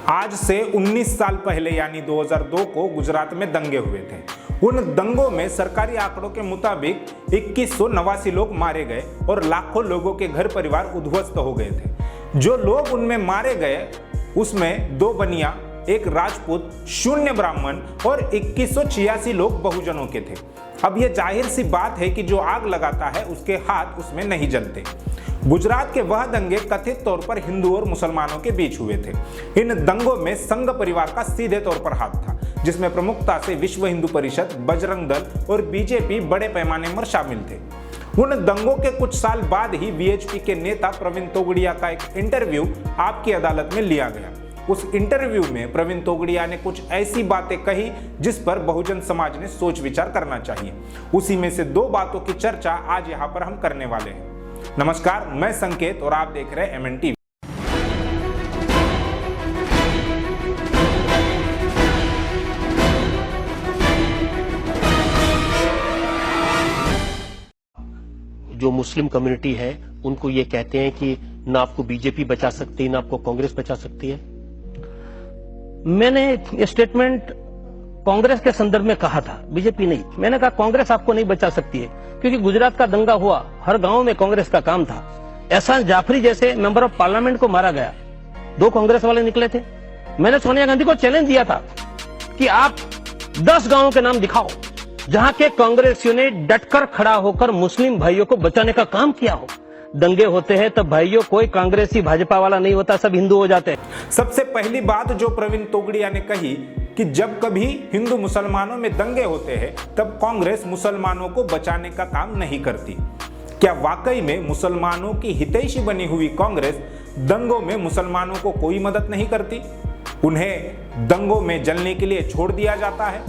आज से 19 साल पहले यानी 2002 को गुजरात में दंगे हुए थे। उन दंगों में सरकारी आंकड़ों के मुताबिक 2189 लोग मारे गए और लाखों लोगों के घर परिवार उद्ध्वस्त हो गए थे। जो लोग उनमें मारे गए उसमें 2 बनिया, 1 राजपूत, 0 ब्राह्मण और 2186 लोग बहुजनों के थे। अब यह जाहिर सी बात है कि जो आग लगाता है उसके हाथ उसमें नहीं जलते। गुजरात के वह दंगे कथित तौर पर हिंदू और मुसलमानों के बीच हुए थे। इन दंगों में संघ परिवार का सीधे तौर पर हाथ था, जिसमें प्रमुखता से विश्व हिंदू परिषद, बजरंग दल और बीजेपी बड़े पैमाने पर शामिल थे। उन दंगों के कुछ साल बाद ही वीएचपी के नेता प्रवीण तोगड़िया का एक इंटरव्यू आपकी अदालत में लिया गया। उस इंटरव्यू में प्रवीण तोगड़िया ने कुछ ऐसी बातें कही जिस पर बहुजन समाज ने सोच विचार करना चाहिए। उसी में से 2 बातों की चर्चा आज यहाँ पर हम करने वाले हैं। नमस्कार, मैं संकेत और आप देख रहे हैं एमएन टीवी। जो मुस्लिम कम्युनिटी है उनको ये कहते हैं कि ना आपको बीजेपी बचा सकती है ना आपको कांग्रेस बचा सकती है। मैंने ये स्टेटमेंट कांग्रेस के संदर्भ में कहा था, बीजेपी नहीं। मैंने कहा कांग्रेस आपको नहीं बचा सकती है, क्योंकि गुजरात का दंगा हुआ, हर गांव में कांग्रेस का काम था। एहसान जाफरी जैसे मेंबर ऑफ पार्लियामेंट को मारा गया, 2 कांग्रेस वाले निकले थे। मैंने सोनिया गांधी को चैलेंज दिया था कि आप 10 गांवों के नाम दिखाओ जहां के कांग्रेसियों ने डटकर खड़ा होकर मुस्लिम भाइयों को बचाने का काम किया हो। दंगे होते हैं तब भाइयों कोई कांग्रेसी भाजपा वाला नहीं होता, सब हिंदू हो जाते हैं। सबसे पहली बात जो प्रवीण तोगड़िया ने कही कि जब कभी हिंदू मुसलमानों में दंगे होते हैं तब कांग्रेस मुसलमानों को बचाने का काम नहीं करती। क्या वाकई में मुसलमानों की हितैषी बनी हुई कांग्रेस दंगों में मुसलमानों को कोई मदद नहीं करती? उन्हें दंगों में जलने के लिए छोड़ दिया जाता है?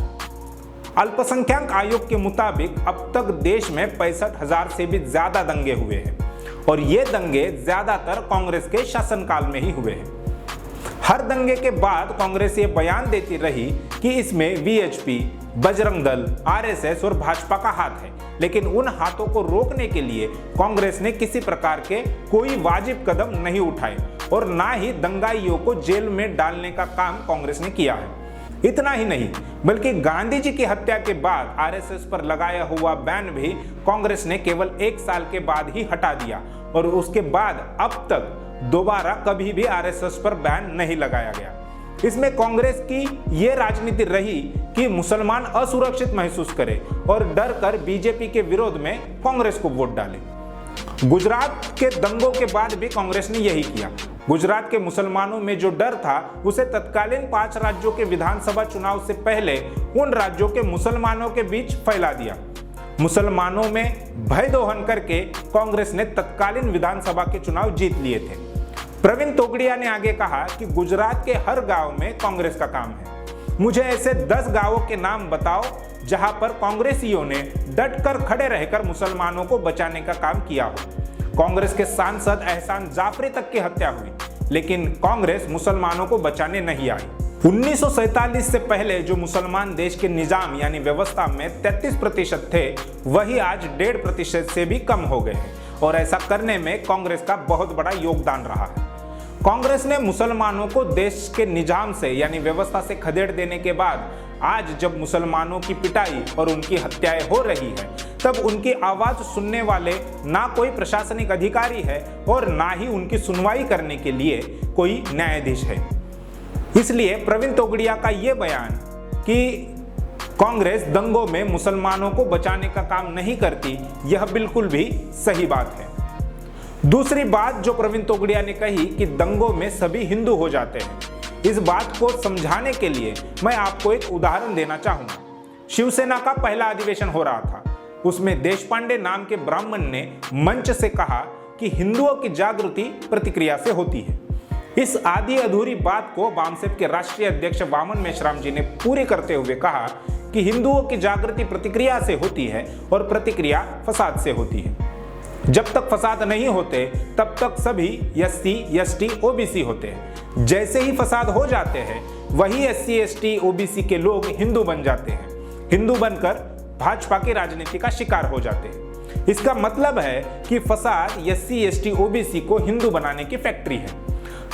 अल्पसंख्यक आयोग के मुताबिक अब तक देश में 65,000 से भी ज्यादा दंगे हुए हैं और ये दंगे ज्यादातर कांग्रेस के शासनकाल में ही हुए हैं। हर दंगे के बाद कांग्रेस ये बयान देती रही कि इसमें वीएचपी, बजरंग दल, आरएसएस और भाजपा का हाथ है, लेकिन उन हाथों को रोकने के लिए कांग्रेस ने किसी प्रकार के कोई वाजिब कदम नहीं उठाए और ना ही दंगाइयों को जेल में डालने का काम कांग्रेस ने किया है। इतना ही नहीं, बल्कि गांधी जी की हत्या के बाद आरएसएस पर लगाया हुआ बैन भी कांग्रेस ने केवल 1 साल के बाद ही हटा दिया और उसके बाद अब तक दोबारा कभी भी आरएसएस पर बैन नहीं लगाया गया। इसमें कांग्रेस की ये राजनीति रही कि मुसलमान असुरक्षित महसूस करे और डर कर बीजेपी के विरोध में कांग्रेस को वोट डाले। गुजरात के दंगों के बाद भी कांग्रेस ने यही किया। गुजरात के मुसलमानों में जो डर था उसे तत्कालीन 5 राज्यों के विधानसभा चुनाव से पहले उन राज्यों के मुसलमानों के बीच फैला दिया। मुसलमानों में भय दोहन करके कांग्रेस ने तत्कालीन विधानसभा के चुनाव जीत लिए थे। प्रवीण तोगड़िया ने आगे कहा कि गुजरात के हर गांव में कांग्रेस का काम है। मुझे ऐसे 10 गांवों के नाम बताओ जहां पर कांग्रेसियों ने डटकर खड़े रहकर मुसलमानों को बचाने का काम किया हो। कांग्रेस के सांसद एहसान जाफरी तक की हत्या हुई, लेकिन कांग्रेस मुसलमानों को बचाने नहीं आई। 1947 से पहले जो मुसलमान देश के निजाम यानी व्यवस्था में 33% थे, वही आज 1.5% से भी कम हो गए हैं और ऐसा करने में कांग्रेस का बहुत बड़ा योगदान रहा है। कांग्रेस ने मुसलमानों को देश के निजाम से यानी व्यवस्था से खदेड़ देने के बाद आज जब मुसलमानों की पिटाई और उनकी हत्याएं हो रही है, तब उनकी आवाज सुनने वाले ना कोई प्रशासनिक अधिकारी है और ना ही उनकी सुनवाई करने के लिए कोई न्यायाधीश है। इसलिए प्रवीण तोगड़िया का यह बयान कि कांग्रेस दंगों में मुसलमानों को बचाने का काम नहीं करती, यह बिल्कुल भी सही बात है। दूसरी बात जो प्रवीण तोगड़िया ने कही कि दंगों में सभी हिंदू हो जाते हैं, इस बात को समझाने के लिए मैं आपको एक उदाहरण देना चाहूंगा। शिवसेना का पहला अधिवेशन हो रहा था। उसमें देशपांडे नाम के ब्राह्मण ने मंच से कहा कि हिंदुओं की जागृति प्रतिक्रिया से होती है। इस आधी अधूरी बात को बामसेप के राष्ट्रीय अध्यक्ष वामन मेश्राम जी ने पूरी करते हुए कहा कि हिंदुओं की जागृति प्रतिक्रिया से होती है और प्रतिक्रिया फसाद से होती है। जब तक फसाद नहीं होते तब तक सभी एससी, एसटी, ओबीसी होते हैं। जैसे ही फसाद हो जाते हैं वही एससी, एसटी, ओबीसी के लोग हिंदू बन जाते हैं। हिंदू बनकर भाजपा की राजनीति का शिकार हो जाते हैं। इसका मतलब है कि फसाद एससी, एसटी, ओबीसी को हिंदू बनाने की फैक्ट्री है।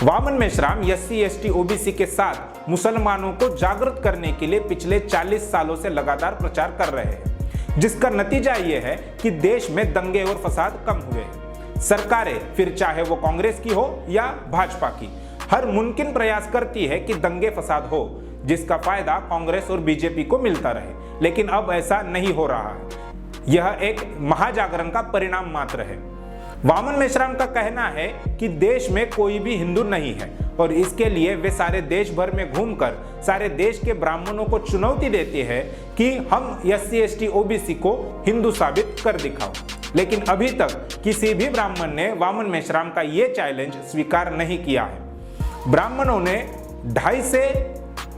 Waman Meshram SC ST OBC के साथ मुसलमानों को जागृत करने के लिए पिछले 40 सालों से लगातार प्रचार कर रहे हैं, जिसका नतीजा ये है कि देश में दंगे और फसाद कम हुए हैं। सरकारें, फिर चाहे वो कांग्रेस की हो या भाजपा की, हर मुमकिन प्रयास करती है कि दंगे फसाद हो, जिसका फायदा कांग्रेस और बीजेपी को मिलता रहे, लेकिन अब ऐसा नहीं हो रहा है। यह एक महाजागरण का परिणाम मात्र है। वामन मेश्राम का कहना है कि देश में कोई भी हिंदू नहीं है और इसके लिए वे सारे देश भर में घूमकर सारे देश के ब्राह्मणों को चुनौती देते हैं कि हम एससी एसटी ओबीसी को हिंदू साबित कर दिखाओ। लेकिन अभी तक किसी भी ब्राह्मण ने वामन मेश्राम का ये चैलेंज स्वीकार नहीं किया है। ब्राह्मणों ने 2,500 से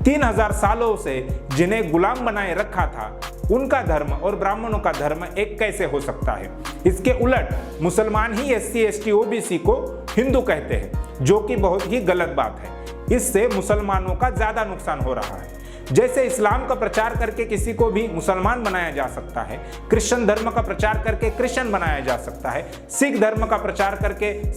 3,000 सालों से जिन्हें गुलाम बनाए रखा था, उनका धर्म और ब्राह्मणों का धर्म एक कैसे हो सकता है? इसके उलट मुसलमान ही एससी एसटी ओबीसी को हिंदू कहते हैं, जो कि बहुत ही गलत बात है। इससे मुसलमानों का ज्यादा नुकसान हो रहा है। जैसे इस्लाम का प्रचार करके किसी को भी मुसलमान बनाया जा सकता है, क्रिश्चियन धर्म का प्रचार करके क्रिश्चियन बनाया जा सकता है, सिख धर्म का प्रचार करके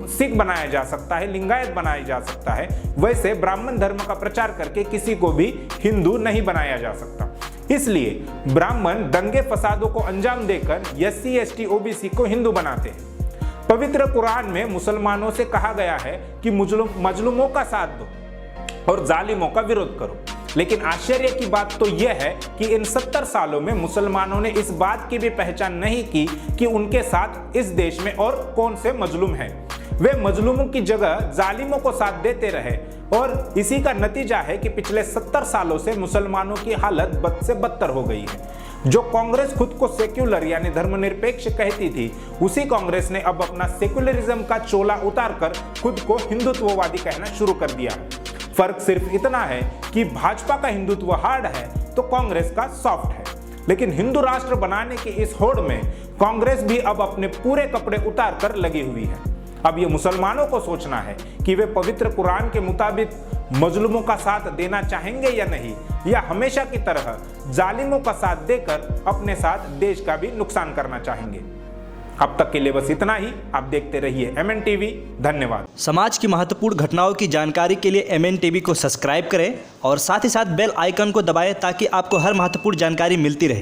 सिख बनाया जा सकता है, लिंगायत बनाया जा सकता है, वैसे ब्राह्मण धर्म का प्रचार करके किसी को भी हिंदू नहीं बनाया जा सकता। इसलिए ब्राह्मण दंगे फसादों को अंजाम देकर एससी एसटी ओबीसी को हिंदू बनाते हैं। पवित्र कुरान में मुसलमानों से कहा गया है कि मजलूमों का साथ दो और जालिमों का विरोध करो। लेकिन आश्चर्य की बात तो यह है कि इन 70 सालों में मुसलमानों ने इस बात की भी पहचान नहीं की कि उनके साथ इस देश में और कौन से मजलूम हैं। वे मजलूमों की जगह जालिमों को साथ देते रहे और इसी का नतीजा है कि पिछले 70 सालों से मुसलमानों की हालत बद से बदतर हो गई है। जो कांग्रेस खुद को सेक्युलर यानी धर्मनिरपेक्ष कहती थी, उसी कांग्रेस ने अब अपना सेक्युलरिज्म का चोला उतारकर खुद को हिंदुत्ववादी कहना शुरू कर दिया है। फर्क सिर्फ इतना है कि भाजपा का हिंदुत्व हार्ड है तो कांग्रेस का सॉफ्ट है। लेकिन हिंदू राष्ट्र बनाने की इस होड़ में कांग्रेस भी अब अपने पूरे कपड़े उतार कर लगी हुई है। अब ये मुसलमानों को सोचना है कि वे पवित्र कुरान के मुताबिक मजलूमों का साथ देना चाहेंगे या नहीं, या हमेशा की तरह जालिमों का साथ देकर अपने साथ देश का भी नुकसान करना चाहेंगे। अब तक के लिए बस इतना ही। आप देखते रहिए MN टीवी। धन्यवाद। समाज की महत्वपूर्ण घटनाओं की जानकारी के लिए MN टीवी को सब्सक्राइब करें और साथ ही साथ बेल आइकन को दबाएं ताकि आपको हर महत्वपूर्ण जानकारी मिलती रहे।